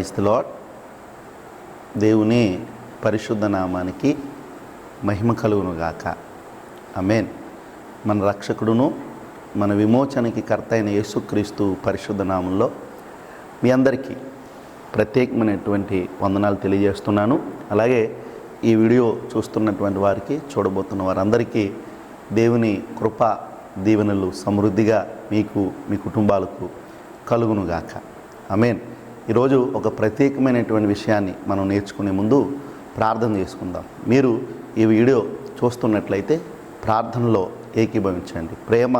Praise the lord. దేవుని పరిశుద్ధ నామానికి మహిమ కలుగును గాక. ఆమేన్. మన రక్షకుడును మన విమోచనకి కర్త అయిన యేసుక్రీస్తు పరిశుద్ధ నామంలో మీ అందరికీ ప్రత్యేకమైనటువంటి వందనాలు తెలియజేస్తున్నాను. అలాగే ఈ వీడియో చూస్తున్నటువంటి వారికి, చూడబోతున్న వారందరికీ దేవుని కృప దీవెనలు సమృద్ధిగా మీకు, మీ కుటుంబాలకు కలుగును గాక. ఆమేన్. ఈరోజు ఒక ప్రత్యేకమైనటువంటి విషయాన్ని మనం నేర్చుకునే ముందు ప్రార్థన చేసుకుందాం. మీరు ఈ వీడియో చూస్తున్నట్లయితే ప్రార్థనలో ఏకీభవించండి. ప్రేమ,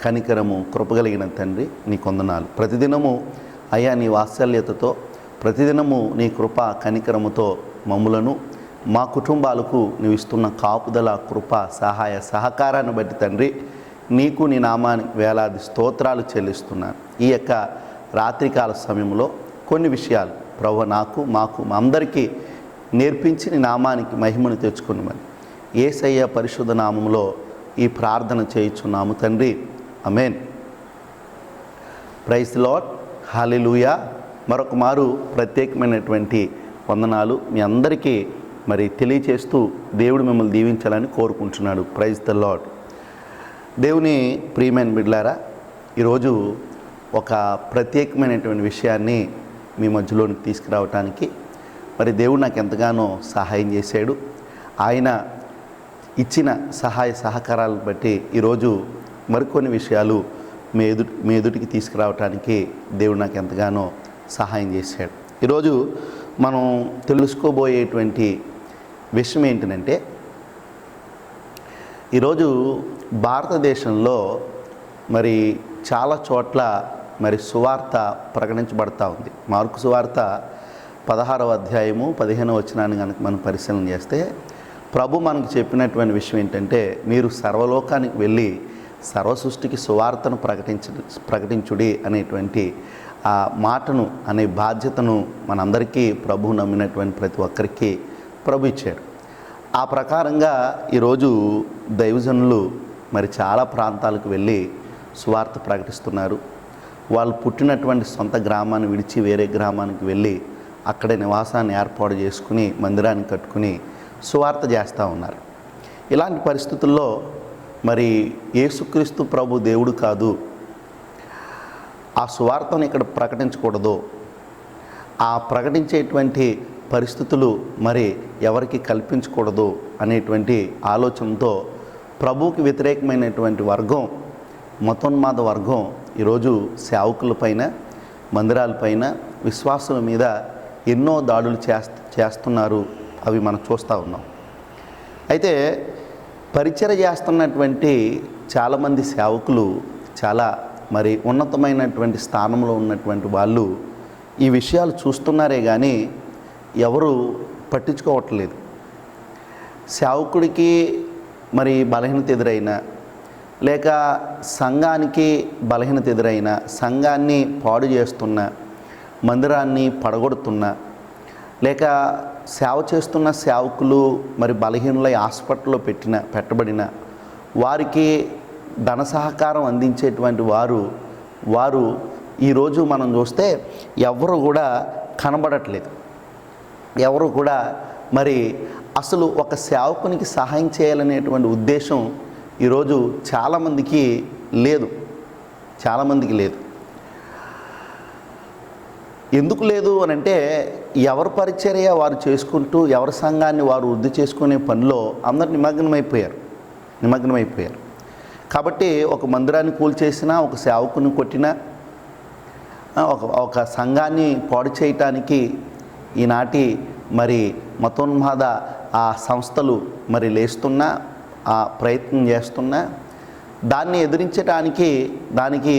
కనికరము, కృపగలిగిన తండ్రి, నీ కొందనాలు. ప్రతిదినము అయ్యా నీ వాత్సల్యతతో, ప్రతిదినము నీ కృప కనికరముతో మమ్ములను, మా కుటుంబాలకు నీవు ఇస్తున్న కాపుదల, కృప, సహాయ సహకారాన్ని బట్టి తండ్రి నీకు, నీ నామానికి వేలాది స్తోత్రాలు చెల్లిస్తున్నాను. ఈ యొక్క రాత్రికాల సమయంలో కొన్ని విషయాలు ప్రభువా నాకు, మాకు, మా అందరికీ నేర్పించి నీ నామానికి మహిమను తెచ్చుకున్నామని యేసయ్య పరిశుద్ధ నామములో ఈ ప్రార్థన చేయుచున్నాము తండ్రి. ఆమేన్. Praise the Lord. హల్లెలూయా. మరొక మారు ప్రత్యేకమైనటువంటి వందనాలు మీ అందరికీ మరి తెలియచేస్తూ దేవుడు మిమ్మల్ని దీవించాలని కోరుకుంటున్నాడు. Praise the lord. దేవుని ప్రియమైన బిడ్డలారా, ఈరోజు ఒక ప్రత్యేకమైనటువంటి విషయాన్ని మీ మధ్యలోనికి తీసుకురావటానికి మరి దేవుడు నాకు ఎంతగానో సహాయం చేశాడు. ఆయన ఇచ్చిన సహాయ సహకారాలను బట్టి ఈరోజు మరికొన్ని విషయాలు మీ ఎదుటికి తీసుకురావటానికి దేవుడు నాకు ఎంతగానో సహాయం చేశాడు. ఈరోజు మనం తెలుసుకోబోయేటువంటి విషయం ఏంటంటే, ఈరోజు భారతదేశంలో మరి చాలా చోట్ల మరి సువార్త ప్రకటించబడతా ఉంది. మార్కు సువార్త 16వ అధ్యాయము 15వ వచనాన్ని కనుక మనం పరిశీలన చేస్తే, ప్రభు మనకు చెప్పినటువంటి విషయం ఏంటంటే, మీరు సర్వలోకానికి వెళ్ళి సర్వ సృష్టికి సువార్తను ప్రకటించుడి అనేటువంటి ఆ మాటను, అనే బాధ్యతను మనందరికీ ప్రభు నమ్మినటువంటి ప్రతి ఒక్కరికి ప్రభు ఇచ్చాడు. ఆ ప్రకారంగా ఈరోజు దైవజనులు మరి చాలా ప్రాంతాలకు వెళ్ళి సువార్త ప్రకటిస్తున్నారు. వాళ్ళు పుట్టినటువంటి సొంత గ్రామాన్ని విడిచి వేరే గ్రామానికి వెళ్ళి అక్కడే నివాసాన్ని ఏర్పాటు చేసుకుని, మందిరాన్ని కట్టుకుని సువార్త చేస్తూ ఉన్నారు. ఇలాంటి పరిస్థితుల్లో మరి యేసుక్రీస్తు ప్రభు దేవుడు కాదు, ఆ సువార్తను ఇక్కడ ప్రకటించకూడదు, ఆ ప్రకటించేటువంటి పరిస్థితులు మరి ఎవరికి కల్పించకూడదు అనేటువంటి ఆలోచనతో ప్రభువుకి వ్యతిరేకమైనటువంటి వర్గం, మతోన్మాద వర్గం ఈరోజు సేవకులపైన, మందిరాలపైన, విశ్వాసుల మీద ఎన్నో దాడులు చేస్తున్నారు. అవి మనం చూస్తూ ఉన్నాం. అయితే పరిచర్య చేస్తున్నటువంటి చాలామంది సేవకులు, చాలా మరి ఉన్నతమైనటువంటి స్థానంలో ఉన్నటువంటి వాళ్ళు ఈ విషయాలు చూస్తున్నారే కానీ ఎవరు పట్టించుకోవట్లేదు. సేవకుడికి మరి బలహీనత ఎదురైనా, లేక సంఘానికి బలహీనత ఎదురైన, సంఘాన్ని పాడు చేస్తున్న, మందిరాన్ని పడగొడుతున్న, లేక సేవ చేస్తున్న సేవకులు మరి బలహీనులై హాస్పిటల్లో పెట్టబడిన వారికి ధన సహకారం అందించేటువంటి వారు ఈరోజు మనం చూస్తే ఎవరు కూడా కనబడట్లేదు. ఎవరు కూడా మరి అసలు ఒక సేవకునికి సహాయం చేయాలనేటువంటి ఉద్దేశం ఈరోజు చాలామందికి లేదు. ఎందుకు లేదు అని అంటే, ఎవరి పరిచర్య వారు చేసుకుంటూ, ఎవరి సంఘాన్ని వారు వృద్ధి చేసుకునే పనిలో అందరు నిమగ్నమైపోయారు. కాబట్టి ఒక మందిరాన్ని కూల్చేసినా, ఒక సేవకుని కొట్టినా, ఒక సంఘాన్ని పాడు చేయటానికి ఈనాటి మరి మతోన్మాద ఆ సంస్థలు మరి లేస్తున్నా, ఆ ప్రయత్నం చేస్తున్నా, దాన్ని ఎదిరించటానికి, దానికి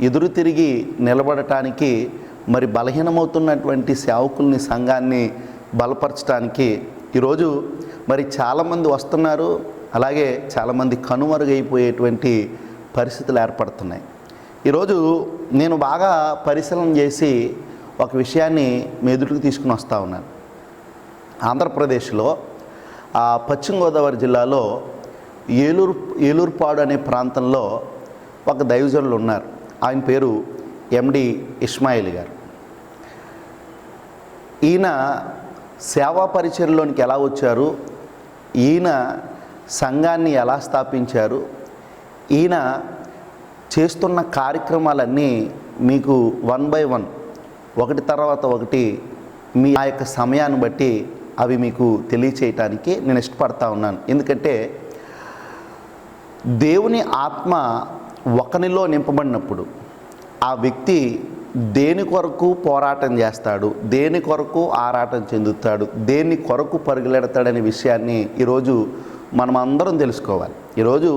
ఎదురు తిరిగి నిలబడటానికి మరి బలహీనమవుతున్నటువంటి సేవకుల్ని, సంఘాన్ని బలపరచడానికి ఈరోజు మరి చాలామంది వస్తున్నారు. అలాగే చాలామంది కనుమరుగైపోయేటువంటి పరిస్థితులు ఏర్పడుతున్నాయి. ఈరోజు నేను బాగా పరిశీలన చేసి ఒక విషయాన్ని మీ ఎదుటికి తీసుకుని వస్తూ ఉన్నాను. ఆంధ్రప్రదేశ్లో పశ్చిమ గోదావరి జిల్లాలో ఏలూరుపాడు అనే ప్రాంతంలో ఒక దైవజనులు ఉన్నారు. ఆయన పేరు ఎండి ఇస్మాయిల్ గారు. ఈయన సేవా పరిచర్లోనికి ఎలా వచ్చారు, ఈయన సంఘాన్ని ఎలా స్థాపించారు, ఈయన చేస్తున్న కార్యక్రమాలన్నీ మీకు 1 by 1 ఒకటి తర్వాత ఒకటి మీ ఆ యొక్క సమయాన్ని బట్టి అవి మీకు తెలియచేయటానికి నేను ఇష్టపడతా ఉన్నాను. ఎందుకంటే దేవుని ఆత్మ ఒకనిలో నింపబడినప్పుడు ఆ వ్యక్తి దేని కొరకు పోరాటం చేస్తాడు, దేని కొరకు ఆరాటం చెందుతాడు, దేని కొరకు పరుగులెడతాడనే విషయాన్ని ఈరోజు మనం అందరం తెలుసుకోవాలి. ఈరోజు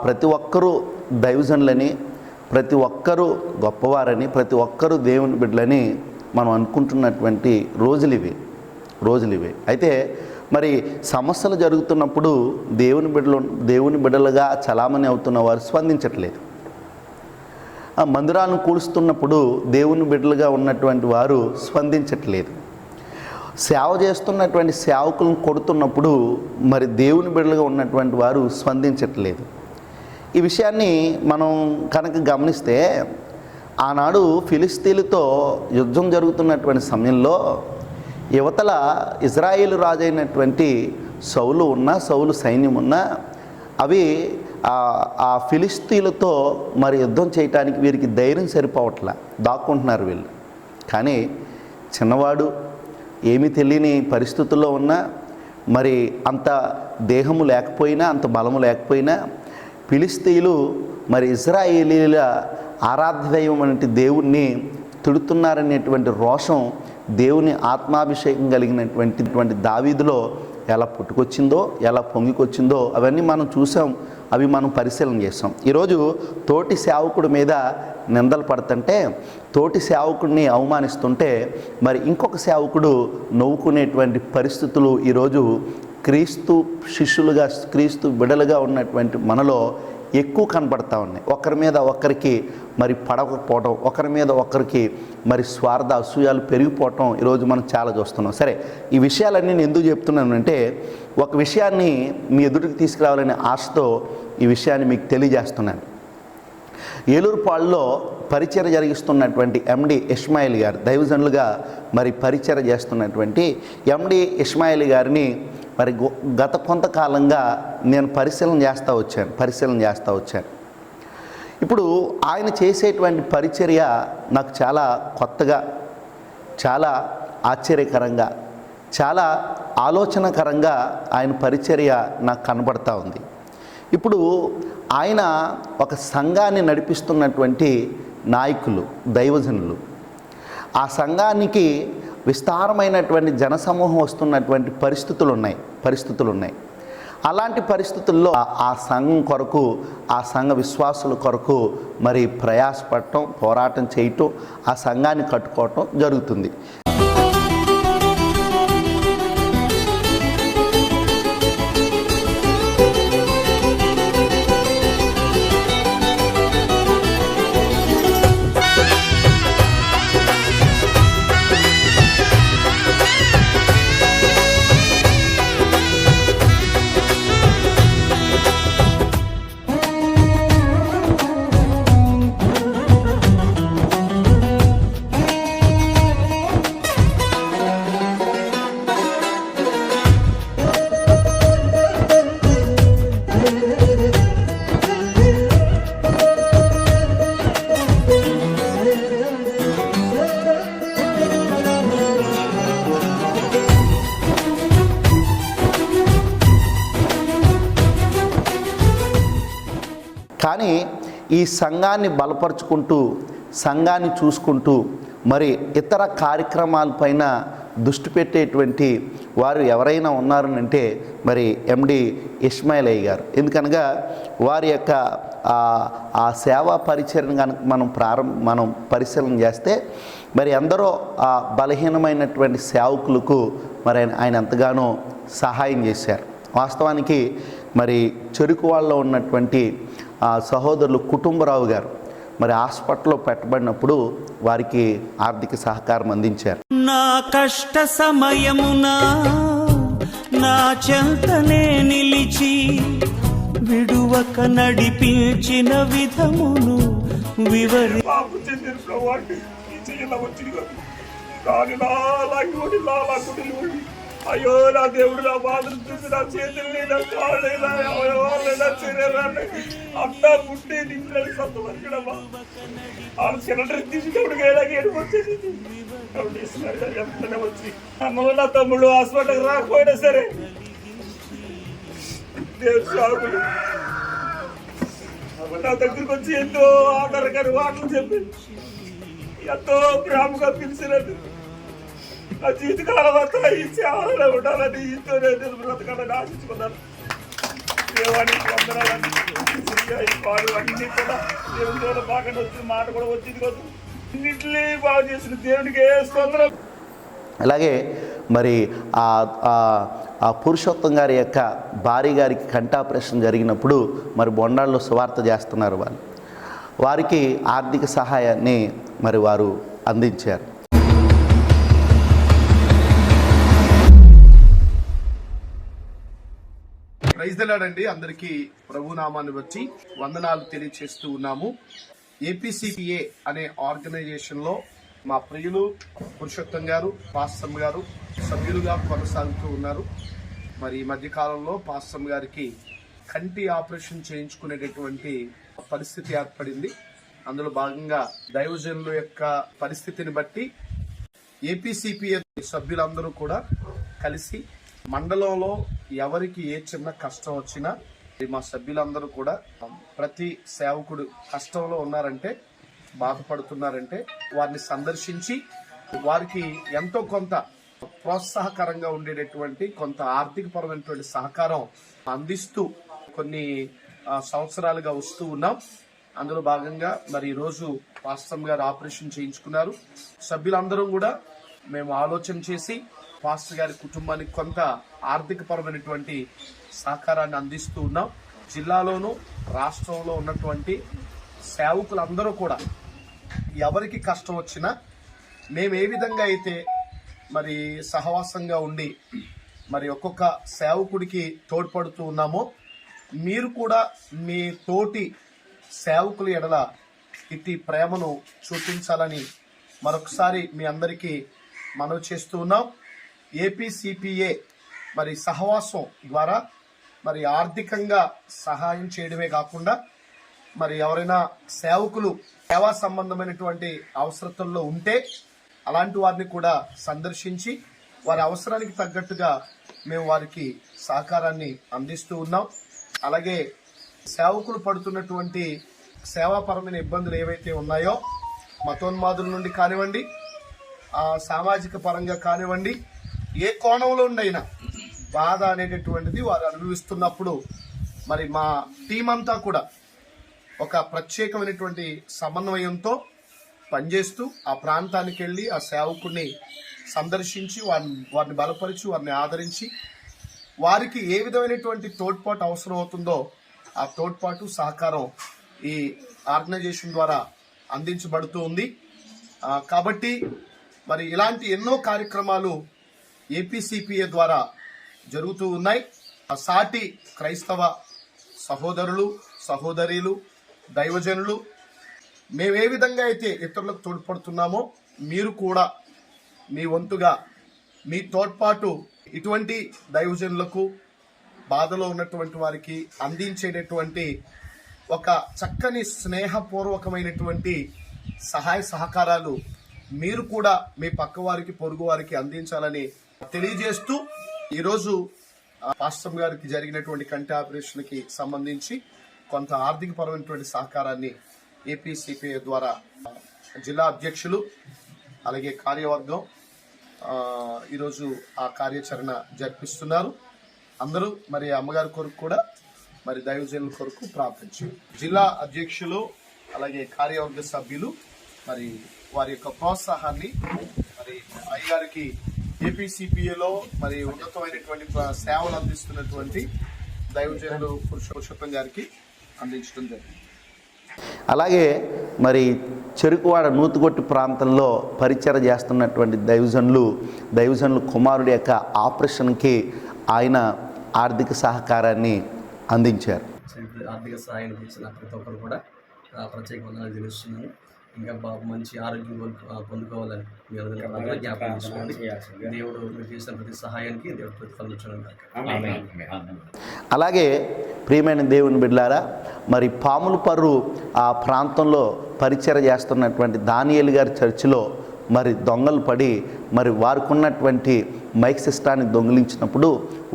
ప్రతి ఒక్కరూ దైవజనులని, ప్రతి ఒక్కరూ గొప్పవారని, ప్రతి ఒక్కరూ దేవుని బిడ్డలని మనం అనుకుంటున్నటువంటి రోజులు ఇవి. అయితే మరి సమస్యలు జరుగుతున్నప్పుడు దేవుని బిడ్డలుగా చలామణి అవుతున్న వారు స్పందించట్లేదు. మందిరాలను కూలుస్తున్నప్పుడు దేవుని బిడ్డలుగా ఉన్నటువంటి వారు స్పందించట్లేదు. సేవ చేస్తున్నటువంటి సేవకులను కొడుతున్నప్పుడు మరి దేవుని బిడ్డలుగా ఉన్నటువంటి వారు స్పందించట్లేదు. ఈ విషయాన్ని మనం కనుక గమనిస్తే ఆనాడు ఫిలిస్తీన్లతో యుద్ధం జరుగుతున్నటువంటి సమయంలో యువతల ఇజ్రాయేలు రాజు అయినటువంటి సౌలు సైన్యం ఉన్నా అవి ఆ ఫిలిస్తీన్లతో మరి యుద్ధం చేయటానికి వీరికి ధైర్యం సరిపోవట్లా, దాక్కుంటున్నారు వీళ్ళు. కానీ చిన్నవాడు ఏమీ తెలియని పరిస్థితుల్లో ఉన్నా, మరి అంత దేహము లేకపోయినా, అంత బలము లేకపోయినా ఫిలిస్తీయులు మరి ఇజ్రాయేలీల ఆరాధ్య దైవం అనే దేవుణ్ణి తిడుతున్నారనేటువంటి రోషం దేవుని ఆత్మాభిషేకం కలిగినటువంటి దావీదులో ఎలా పుట్టుకొచ్చిందో, ఎలా పొంగికొచ్చిందో అవన్నీ మనం చూసాం, అవి మనం పరిశీలన చేస్తాం. ఈరోజు తోటి సేవకుడి మీద నిందలు పడుతుంటే, తోటి సేవకుడిని అవమానిస్తుంటే మరి ఇంకొక సేవకుడు నవ్వుకునేటువంటి పరిస్థితులు ఈరోజు క్రీస్తు శిష్యులుగా, క్రీస్తు బిడలుగా ఉన్నటువంటి మనలో ఎక్కువ కనపడతా ఉన్నాయి. ఒకరి మీద ఒకరికి మరి పడకపోవడం, ఒకరి మీద ఒకరికి మరి స్వార్థ అసూయాలు పెరిగిపోవటం ఈరోజు మనం చాలా చూస్తున్నాం. సరే, ఈ విషయాలన్నీ నేను ఎందుకు చెప్తున్నానంటే ఒక విషయాన్ని మీ ఎదుటికి తీసుకురావాలనే ఆశతో ఈ విషయాన్ని మీకు తెలియజేస్తున్నాను. ఏలూరుపాడులో పరిచర్య జరిగిస్తున్నటువంటి ఎండి ఇస్మాయిల్ గారు, దైవజనులుగా మరి పరిచర్య చేస్తున్నటువంటి ఎండి ఇస్మాయిల్ గారిని మరి గత కొంతకాలంగా నేను పరిశీలన చేస్తూ వచ్చాను. ఇప్పుడు ఆయన చేసేటువంటి పరిచర్య నాకు చాలా కొత్తగా, చాలా ఆశ్చర్యకరంగా, చాలా ఆలోచనకరంగా ఆయన పరిచర్య నాకు కనబడతా ఉంది. ఇప్పుడు ఆయన ఒక సంఘాన్ని నడిపిస్తున్నటువంటి నాయకులు, దైవజనులు. ఆ సంఘానికి విస్తారమైనటువంటి జనసమూహం వస్తున్నటువంటి పరిస్థితులు ఉన్నాయి. అలాంటి పరిస్థితుల్లో ఆ సంఘం కొరకు, ఆ సంఘ విశ్వాసుల కొరకు మరి ప్రయాసపడటం, పోరాటం చేయటం, ఆ సంఘాన్ని కట్టుకోవటం జరుగుతుంది. కానీ ఈ సంఘాన్ని బలపరుచుకుంటూ, సంఘాన్ని చూసుకుంటూ మరి ఇతర కార్యక్రమాలపైన దృష్టి పెట్టేటువంటి వారు ఎవరైనా ఉన్నారనంటే మరి ఎండి ఇస్మాయిల్ గారు. ఎందుకనగా వారి యొక్క ఆ సేవా పరిచర్యను కనుక మనం పరిశీలన చేస్తే మరి ఎందరో ఆ బలహీనమైనటువంటి సేవకులకు మరి ఆయన ఎంతగానో సహాయం చేశారు. వాస్తవానికి మరి చెరుకు వాళ్ళలో ఉన్నటువంటి సహోదరులు కుటుంబరావు గారు మరి హాస్పిటల్లో పెట్టబడినప్పుడు వారికి ఆర్థిక సహకారం అందించారు. నా కష్ట సమయమున నా చెంతనే నిలిచి విడువక నడిపించిన విధమును కానీ లాగుడి అయ్యో నా దేవుడు నా బాధను చూసి నా చేతుల్ని నా కాళ్ళని నా అవయవాలని నా శరీరాన్ని అంతా పుట్టి నింపినది సొంతమరికడమ్మా వాళ్ళు సిలిండర్ తీసుకెళ్ళి ఏడుపు వచ్చేసి చెప్తూనే వచ్చి అమ్మలో నా తమ్ముడు హాస్పిటల్కి రాకపోయినా సరే దేవుడు సాగులు నా దగ్గరికి వచ్చి ఎంతో ఆధారకర మాటలు చెప్పి ఎంతో ప్రేమగా పిలిచినట్టు నా జీవితకాలం అంతా ఈ సేవలో ఉండాలని ఈతో నేను బ్రతకాలని ఆశించుకున్నాను. దేవానికి వందనాలని పాలు అన్ని కూడా దేవుని ద్వారా బాగా వచ్చిన మాట కూడా వచ్చింది కదా, ఇన్నింటినీ బాగా చేసిన దేవునికి స్తోత్రం. అలాగే మరి ఆ పురుషోత్తం గారి యొక్క భార్య గారికి కంఠాపరేషన్ జరిగినప్పుడు మరి బొండాల్లో సువార్త చేస్తున్నారు. వారికి ఆర్థిక సహాయాన్ని మరి వారు అందించారు. ప్రైజ్ ది లార్డ్ అండి. అందరికీ ప్రభు నామాన్ని వచ్చి వందనాలు తెలియచేస్తూ ఉన్నాము. ఏపీసీపీఏ అనే ఆర్గనైజేషన్ లో మా ప్రియులు పురుషోత్తం గారు, పాస్టమ్ గారు సభ్యులుగా కొనసాగుతూ ఉన్నారు. మరి ఈ మధ్య కాలంలో పాస్టమ్ గారికి కంటి ఆపరేషన్ చేయించుకునేటటువంటి పరిస్థితి ఏర్పడింది. అందులో భాగంగా దైవజనుల యొక్క పరిస్థితిని బట్టి ఏపీసీపీఏ సభ్యులందరూ కూడా కలిసి మండలంలో ఎవరికి ఏ చిన్న కష్టం వచ్చినా మా సభ్యులందరూ కూడా ప్రతి సేవకుడు కష్టంలో ఉన్నారంటే, బాధపడుతున్నారంటే వారిని సందర్శించి వారికి ఎంతో కొంత ప్రోత్సాహకరంగా ఉండేటటువంటి కొంత ఆర్థికపరమైనటువంటి సహకారం అందిస్తూ కొన్ని సంవత్సరాలుగా వస్తూ ఉన్నాం. అందులో భాగంగా మరి ఈరోజు పాస్టమ్ గారు ఆపరేషన్ చేయించుకున్నారు. సభ్యులందరం కూడా మేము ఆలోచన చేసి పాస్టర్ గారి కుటుంబానికి కొంత ఆర్థిక పరమైనటువంటి సహకారాన్ని అందిస్తూ ఉన్నాం. జిల్లాలోను రాష్ట్రంలో ఉన్నటువంటి సేవకులందరూ కూడా ఎవరికి కష్టం వచ్చినా మేము ఏ విధంగా అయితే మరి సహవాసంగా ఉండి మరి ఒక్కొక్క సేవకుడికి తోడ్పడుతూ ఉన్నామో, మీరు కూడా మీ తోటి సేవకుల ఎడల ఇట్టి ప్రేమను చూపించాలని మరొకసారి మీ అందరికీ మనవి చేస్తూ ఉన్నాం. ఏపీసీపీఏ మరి సహవాసం ద్వారా మరి ఆర్థికంగా సహాయం చేయడమే కాకుండా మరి ఎవరైనా సేవకులు సేవా సంబంధమైనటువంటి అవసరతల్లో ఉంటే అలాంటి వారిని కూడా సందర్శించి వారి అవసరానికి తగ్గట్టుగా మేము వారికి సహకారాన్ని అందిస్తూ ఉన్నాం. అలాగే సేవకులు పడుతున్నటువంటి సేవాపరమైన ఇబ్బందులు ఏవైతే ఉన్నాయో, మతోన్మాదుల నుండి కానివ్వండి, సామాజిక పరంగా కానివ్వండి, ఏ కోణంలో ఉండైనా బాధ అనేటటువంటిది వారు అనుభవిస్తున్నప్పుడు మరి మా టీం అంతా కూడా ఒక ప్రత్యేకమైనటువంటి సమన్వయంతో పనిచేస్తూ ఆ ప్రాంతానికి వెళ్ళి ఆ సేవకుడిని సందర్శించి వారిని బలపరిచి వారిని ఆదరించి వారికి ఏ విధమైనటువంటి తోడ్పాటు అవసరం అవుతుందో ఆ తోడ్పాటు సహకారం ఈ ఆర్గనైజేషన్ ద్వారా అందించబడుతూ ఉంది. కాబట్టి మరి ఇలాంటి ఎన్నో కార్యక్రమాలు ఏపీసీపీఏ ద్వారా జరుగుతూ ఉన్నాయి. సాటి క్రైస్తవ సహోదరులు, సహోదరీలు, దైవజనులు మేము ఏ విధంగా అయితే ఇతరులకు తోడ్పడుతున్నామో మీరు కూడా మీ వంతుగా మీ తోడ్పాటు ఇటువంటి దైవజనులకు, బాధలో ఉన్నటువంటి వారికి అందించేటటువంటి ఒక చక్కని స్నేహపూర్వకమైనటువంటి సహాయ సహకారాలు మీరు కూడా మీ పక్క వారికి, పొరుగు వారికి అందించాలని తెలియజేస్తూ ఈరోజు పాస్టమ్ గారికి జరిగినటువంటి కంటి ఆపరేషన్ కి సంబంధించి కొంత ఆర్థిక పరమైనటువంటి సహకారాన్ని ఏపీసీపీఏ ద్వారా జిల్లా అధ్యక్షులు అలాగే కార్యవర్గం ఈరోజు ఆ కార్యాచరణ జరిపిస్తున్నారు. అందరూ మరి అమ్మగారి కొరకు కూడా మరి దైవజనుల కొరకు ప్రార్థించారు. జిల్లా అధ్యక్షులు అలాగే కార్యవర్గ సభ్యులు మరి వారి యొక్క ప్రోత్సాహాన్ని మరి అయ్యగారికి ఏపీసీపీఏలో మరి ఉన్నతమైనటువంటి సేవలు అందిస్తున్నటువంటి దైవజనులు పురుషోత్తం గారికి అందించడం జరిగింది. అలాగే మరి చెరుకువాడ నూతుగొట్టి ప్రాంతంలో పరిచయం చేస్తున్నటువంటి దైవజనులు కుమారుడి యొక్క ఆపరేషన్కి ఆయన ఆర్థిక సహకారాన్ని అందించారు. ఆర్థిక సహాయం ఇచ్చిన ప్రతి ఒక్కరు కూడా ప్రత్యేక వందనాలు తెలుస్తున్నాను. ఇంకా బాబు మంచి ఆరోగ్యం పొందుకోవాలని మీ అందరికీ ప్రార్థన జ్ఞాపకం చేసుకోండి. దేవుడు మీరు చేసిన ప్రతి సహాయానికి దేవుడు ప్రతిఫలం ఇచ్చడం. అలాగే ప్రియమైన దేవుని బిడ్డలారా, మరి పాములపర్రు ఆ ప్రాంతంలో పరిచర్య చేస్తున్నటువంటి దానియేలు గారి చర్చిలో మరి దొంగలు పడి మరి వారికి ఉన్నటువంటి మైక్ సిస్టాన్ని దొంగిలించినప్పుడు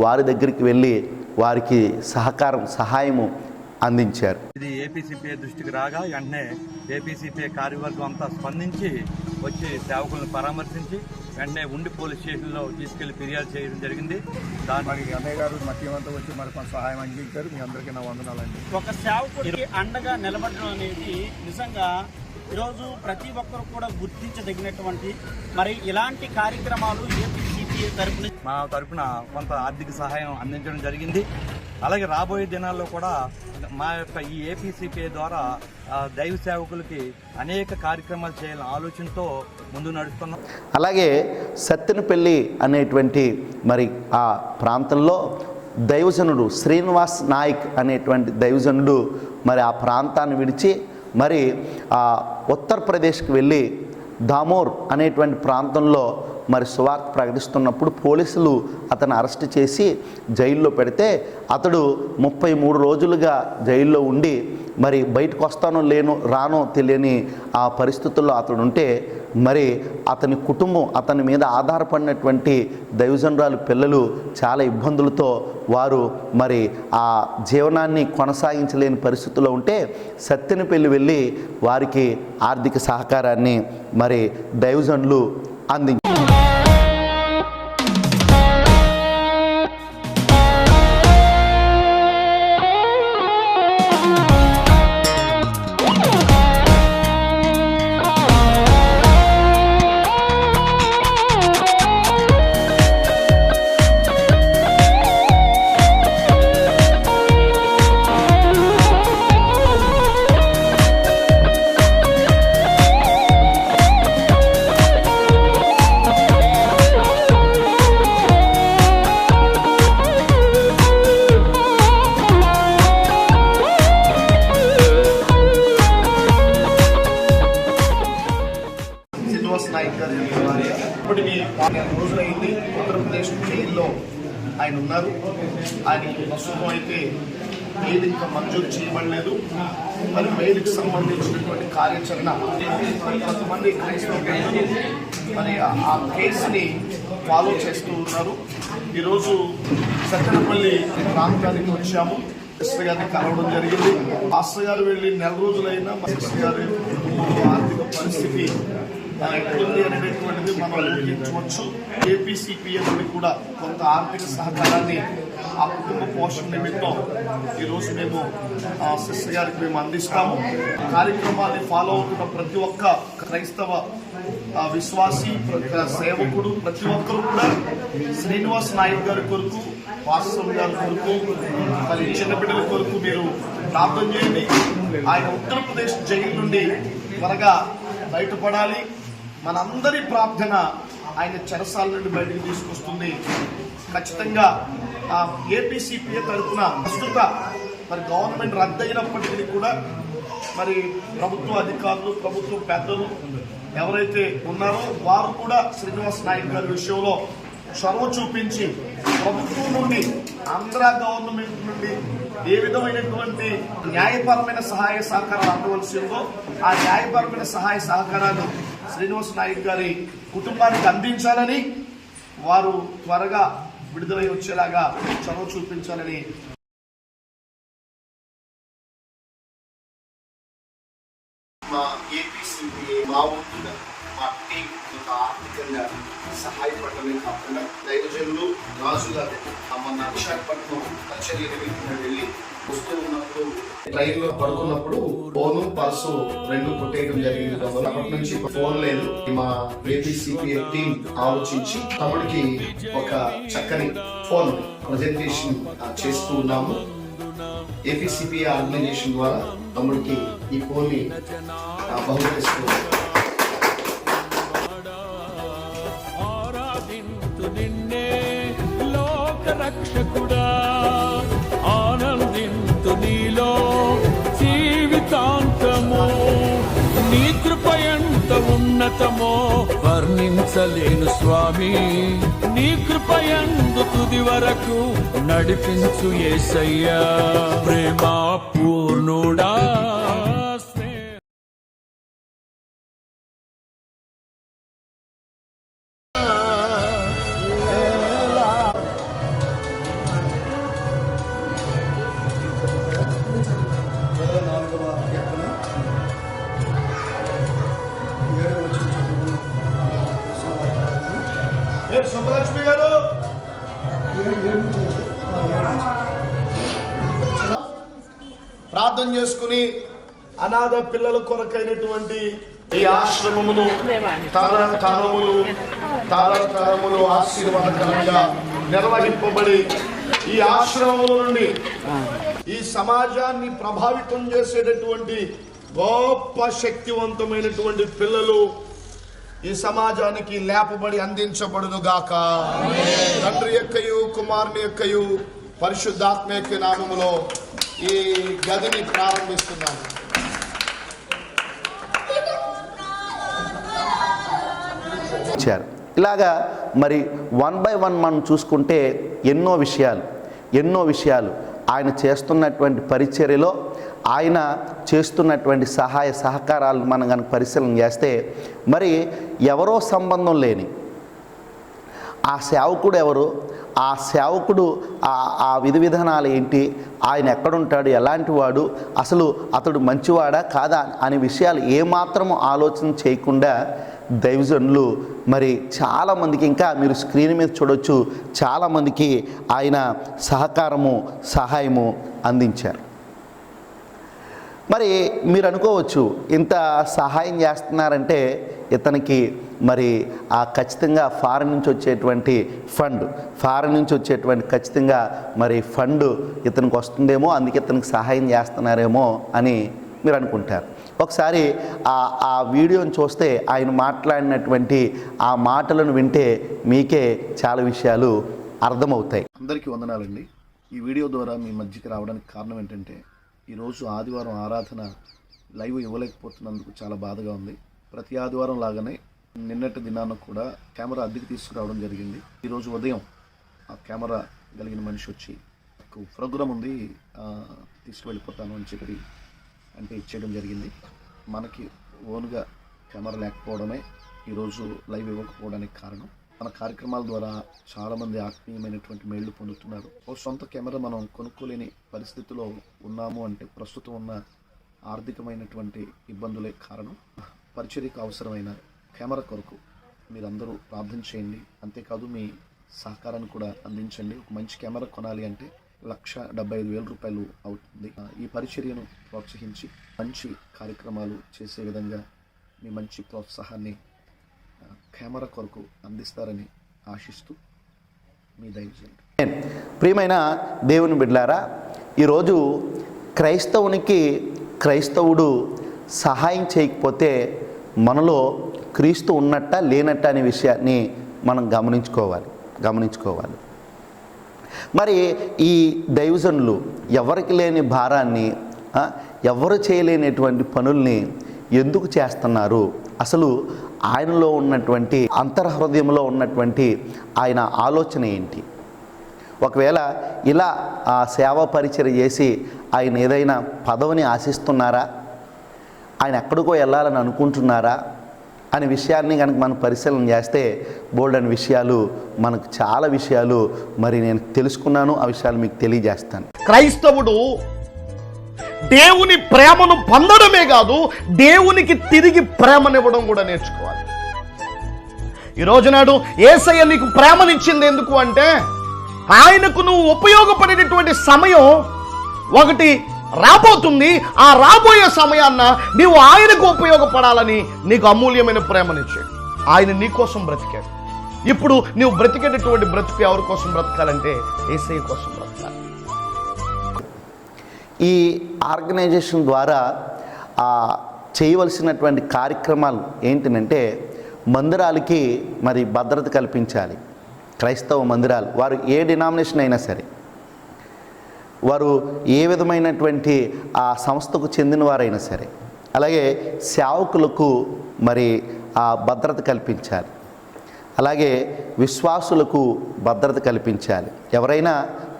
వారి దగ్గరికి వెళ్ళి వారికి సహాయము అందించారు. ఇది ఏపీసీపీఐ దృష్టికి రాగా వెంటనే ఏపీసీపీఐ కార్యవర్గం అంతా స్పందించి వచ్చి సేవకులను పరామర్శించి వెంటనే ఉండి పోలీస్ స్టేషన్లో తీసుకెళ్లి ఫిర్యాదు చేయడం జరిగింది. దానికి అన్నయ్య గారు మా టీం అంతా వచ్చి మరి కొంత సహాయం అందించారు. మీ అందరికీ నా వందనాలండి. ఒక సేవకుడికి అండగా నిలబడడం అనేది నిజంగా ఈరోజు ప్రతి ఒక్కరు కూడా గుర్తించదగినటువంటి మరి ఇలాంటి కార్యక్రమాలు ఏపీసీపీఐ తరపున కొంత ఆర్థిక సహాయం అందించడం జరిగింది. అలాగే రాబోయే దినాల్లో కూడా మా యొక్క ఈ ఏపీసీపీఐ ద్వారా దైవ సేవకులకి అనేక కార్యక్రమాలు చేయాలనే ఆలోచనతో ముందు నడుస్తున్నాం. అలాగే సత్తెనపల్లి అనేటువంటి మరి ఆ ప్రాంతంలో దైవజనుడు శ్రీనివాస్ నాయక్ అనేటువంటి దైవజనుడు మరి ఆ ప్రాంతాన్ని విడిచి మరి ఉత్తరప్రదేశ్కి వెళ్ళి దామోర్ అనేటువంటి ప్రాంతంలో మరి సువార్త ప్రకటిస్తున్నప్పుడు పోలీసులు అతను అరెస్ట్ చేసి జైల్లో పెడితే అతడు 33 రోజులుగా జైల్లో ఉండి మరి బయటకు వస్తానో రానో తెలియని ఆ పరిస్థితుల్లో అతడు ఉంటే మరి అతని కుటుంబం అతని మీద ఆధారపడినటువంటి దైవజనురాలు పిల్లలు చాలా ఇబ్బందులతో వారు మరి ఆ జీవనాన్ని కొనసాగించలేని పరిస్థితుల్లో ఉంటే సత్తెనపల్లి వెళ్ళి వారికి ఆర్థిక సహకారాన్ని మరి దైవజనులు అందించారు. నాయక్ గారు ఇప్పటికి 12 రోజులైంది ఉత్తరప్రదేశ్ జైల్లో ఆయన ఉన్నారు. ఆయనకి ప్రస్తుతం అయితే బెయిల్ ఇంకా మంజూరు చేయబడలేదు. మరి బెయిల్కి సంబంధించినటువంటి కార్యాచరణ కొంతమంది క్రైస్తవ మరి ఆ కేసుని ఫాలో చేస్తూ ఉన్నారు. ఈరోజు సత్తెనపల్లి ప్రాంతానికి వచ్చాము. సిస్టర్ గారిని కలవడం జరిగింది. మాస్టర్ గారు వెళ్ళి 4 రోజులైనా సిస్టర్ గారి ఆర్థిక పరిస్థితి ఎట్లుంది అనేటువంటిది మనం ఊహించవచ్చు. ఏపీసీపీఐ నుండి కూడా కొంత ఆర్థిక సహకారాన్ని ఆ కుటుంబ పోషణ నిమిత్తం ఈరోజు మేము సిస్టర్ గారికి మేము అందిస్తాము. కార్యక్రమాన్ని ఫాలో అవుతున్న ప్రతి ఒక్క క్రైస్తవ విశ్వాసి సేవకుడు ప్రతి ఒక్కరు కూడా శ్రీనివాస్ నాయక్ గారి కొరకు, వాస్తవ్ గారి కొరకు, మరి చిన్న బిడ్డల కొరకు మీరు ప్రార్థన చేయండి. ఆయన ఉత్తరప్రదేశ్ జైలు నుండి త్వరగా బయటపడాలి. మనందరి ప్రార్థన ఆయన చెరసాల నుండి బయటకు తీసుకొస్తుంది. ఖచ్చితంగా ఏపీసీపీఐ తరఫున ప్రస్తుత మరి గవర్నమెంట్ రద్దయినప్పటికీ కూడా మరి ప్రభుత్వ అధికారులు, ప్రభుత్వ పెద్దలు ఎవరైతే ఉన్నారో వారు కూడా శ్రీనివాస్ నాయక్ గారి విషయంలో చొరవ చూపించి ప్రభుత్వం నుండి, ఆంధ్ర గవర్నమెంట్ నుండి ఏ విధమైనటువంటి న్యాయపరమైన సహాయ సహకారాలు అందవలసిందో ఆ న్యాయపరమైన సహాయ సహకారాలు శ్రీనివాస్ నాయక్ గారి కుటుంబానికి అందించాలని, వారు త్వరగా విడుదలై వచ్చేలాగా చొరవ చూపించాలని మా ఏపీసీపీఐ మా వంతుగా మా టీం ఆర్థికంగా సహాయపడమే కాకుండా దైవజనులు రాజు గారు మన విశాఖపట్నం కచేరీ నిమిత్తం వెళ్ళి వస్తూ ఉన్నప్పుడు ట్రైన్ లో పడుకున్నప్పుడు ఫోను పర్సు 2 కొట్టేయడం జరిగింది. అప్పటి నుంచి ఫోన్ లేదు. మా ఏపీసీపీఐ టీం ఆలోచించి తమ్ముడికి ఒక చక్కని ఫోన్ ప్రజెంటేషన్ చేస్తూ ఉన్నాము. ఏపీసీపీఐ ఆర్గనైజేషన్ ద్వారా తమ్ముడికి ఈ ఫోన్ ని బహుకరిస్తున్నాము. రక్షకుడా ఆనందింతు నీలో జీవితాంతము నీ కృప భరించలేను స్వామి, నీ కృపయందు తుది వరకు నడిపించు యేసయ్యా. ప్రేమ పూర్ణుడా సుబ్బలక్ష్మి గారు ప్రార్థన చేసుకుని అనాథ పిల్లల కొరకైనటువంటి ఈ ఆశ్రమమును తరతరములు ఆశీర్వాదకరంగా నిర్వహింపబడి ఈ ఆశ్రమముల నుండి ఈ సమాజాన్ని ప్రభావితం చేసేటటువంటి గొప్ప శక్తివంతమైనటువంటి పిల్లలు ఈ సమాజానికి లేపబడి అందించబడును గాక. తండ్రి యొక్కయు కుమారుని యొక్కయు పరిశుద్ధాత్మ యొక్క నామములో ఈ గదిని ప్రారంభిస్తున్నాను. ఇలాగా మరి 1 by 1 మనం చూసుకుంటే ఎన్నో విషయాలు ఆయన చేస్తున్నటువంటి పరిచర్యలో ఆయన చేస్తున్నటువంటి సహాయ సహకారాలు మనం కనుక పరిశీలన చేస్తే మరి ఎవరో సంబంధం లేని ఆ సేవకుడు ఎవరు, ఆ సేవకుడు ఆ విధి విధానాలు ఏంటి, ఆయన ఎక్కడుంటాడు, ఎలాంటి వాడు, అసలు అతడు మంచివాడా కాదా అనే విషయాలు ఏమాత్రము ఆలోచన చేయకుండా దైవజనులు మరి చాలామందికి, ఇంకా మీరు స్క్రీన్ మీద చూడొచ్చు, చాలామందికి ఆయన సహాయము అందించారు. మరి మీరు అనుకోవచ్చు, ఇంత సహాయం చేస్తున్నారంటే ఇతనికి మరి ఆ ఖచ్చితంగా ఫారెన్ నుంచి వచ్చేటువంటి ఖచ్చితంగా మరి ఫండ్ ఇతనికి వస్తుందేమో, అందుకే ఇతనికి సహాయం చేస్తున్నారేమో అని మీరు అనుకుంటారు. ఒకసారి ఆ వీడియోని చూస్తే ఆయన మాట్లాడినటువంటి ఆ మాటలను వింటే మీకే చాలా విషయాలు అర్థమవుతాయి. అందరికీ వందనాలండి. ఈ వీడియో ద్వారా మీ మధ్యకి రావడానికి కారణం ఏంటంటే, ఈరోజు ఆదివారం ఆరాధన లైవ్ ఇవ్వలేకపోతున్నందుకు చాలా బాధగా ఉంది. ప్రతి ఆదివారం లాగానే నిన్నటి దినాన కూడా కెమెరా అద్దెకి తీసుకురావడం జరిగింది. ఈరోజు ఉదయం ఆ కెమెరా కలిగిన మనిషి వచ్చి ప్రోగ్రాం ఉంది తీసుకువెళ్ళిపోతాను అని చెప్పి అంటే ఇచ్చేయడం జరిగింది. మనకి ఓన్గా కెమెరా లేకపోవడమే ఈరోజు లైవ్ ఇవ్వకపోవడానికి కారణం. మన కార్యక్రమాల ద్వారా చాలామంది ఆత్మీయమైనటువంటి మేళ్లు పొందుతున్నారు. ఓ సొంత కెమెరా మనం కొనుక్కోలేని పరిస్థితిలో ఉన్నాము అంటే ప్రస్తుతం ఉన్న ఆర్థికమైనటువంటి ఇబ్బందులే కారణం. పరిచర్యకు అవసరమైన కెమెరా కొరకు మీరందరూ ప్రార్థన చేయండి. అంతేకాదు మీ సహకారాన్ని కూడా అందించండి. ఒక మంచి కెమెరా కొనాలి అంటే 1,75,000 రూపాయలు అవుతుంది. ఈ పరిచర్యను ప్రోత్సహించి మంచి కార్యక్రమాలు చేసే విధంగా మీ మంచి ప్రోత్సాహాన్ని కెమెరా కొరకు అందిస్తారని ఆశిస్తూ మీ దైవజనుడు. ప్రియమైన దేవుని బిడ్డలారా, ఈరోజు క్రైస్తవుడు సహాయం చేయకపోతే మనలో క్రీస్తు ఉన్నట్ట లేనట్ట అనే విషయాన్ని మనం గమనించుకోవాలి. మరి ఈ దైవజనులు ఎవరికి లేని భారాన్ని, ఎవరు చేయలేనటువంటి పనుల్ని ఎందుకు చేస్తున్నారు, అసలు ఆయనలో ఉన్నటువంటి అంతర్హృదయంలో ఉన్నటువంటి ఆయన ఆలోచన ఏంటి? ఒకవేళ ఇలా ఆ సేవా పరిచర్య చేసి ఆయన ఏదైనా పదవిని ఆశిస్తున్నారా, ఆయన ఎక్కడికో వెళ్ళాలని అనుకుంటున్నారా అనే విషయాన్ని కనుక మనం పరిశీలన చేస్తే బోల్డ్ అనే విషయాలు, మనకు చాలా విషయాలు మరి నేను తెలుసుకున్నాను. ఆ విషయాలు మీకు తెలియజేస్తాను. క్రైస్తవుడు దేవుని ప్రేమను పొందడమే కాదు, దేవునికి తిరిగి ప్రేమనివ్వడం కూడా నేర్చుకోవాలి. ఈ రోజు నాడు యేసయ్య నీకు ప్రేమనిచ్చింది ఎందుకు అంటే, ఆయనకు నువ్వు ఉపయోగపడేటటువంటి సమయం ఒకటి రాబోతుంది. ఆ రాబోయే సమయాన్న నీవు ఆయనకు ఉపయోగపడాలని నీకు అమూల్యమైన ప్రేమనిచ్చాడు. ఆయన నీ కోసం బ్రతికాడు. ఇప్పుడు నీవు బ్రతికేటటువంటి బ్రతుకు ఎవరి కోసం బ్రతకాలంటే యేసయ్య కోసం బ్రతకాలి. ఈ ఆర్గనైజేషన్ ద్వారా చేయవలసినటువంటి కార్యక్రమాలు ఏంటంటే, మందిరాలకి మరి భద్రత కల్పించాలి. క్రైస్తవ మందిరాలు, వారు ఏ డినామినేషన్ అయినా సరే, వారు ఏ విధమైనటువంటి ఆ సంస్థకు చెందిన వారైనా సరే, అలాగే సేవకులకు మరి ఆ భద్రత కల్పించాలి. అలాగే విశ్వాసులకు భద్రత కల్పించాలి. ఎవరైనా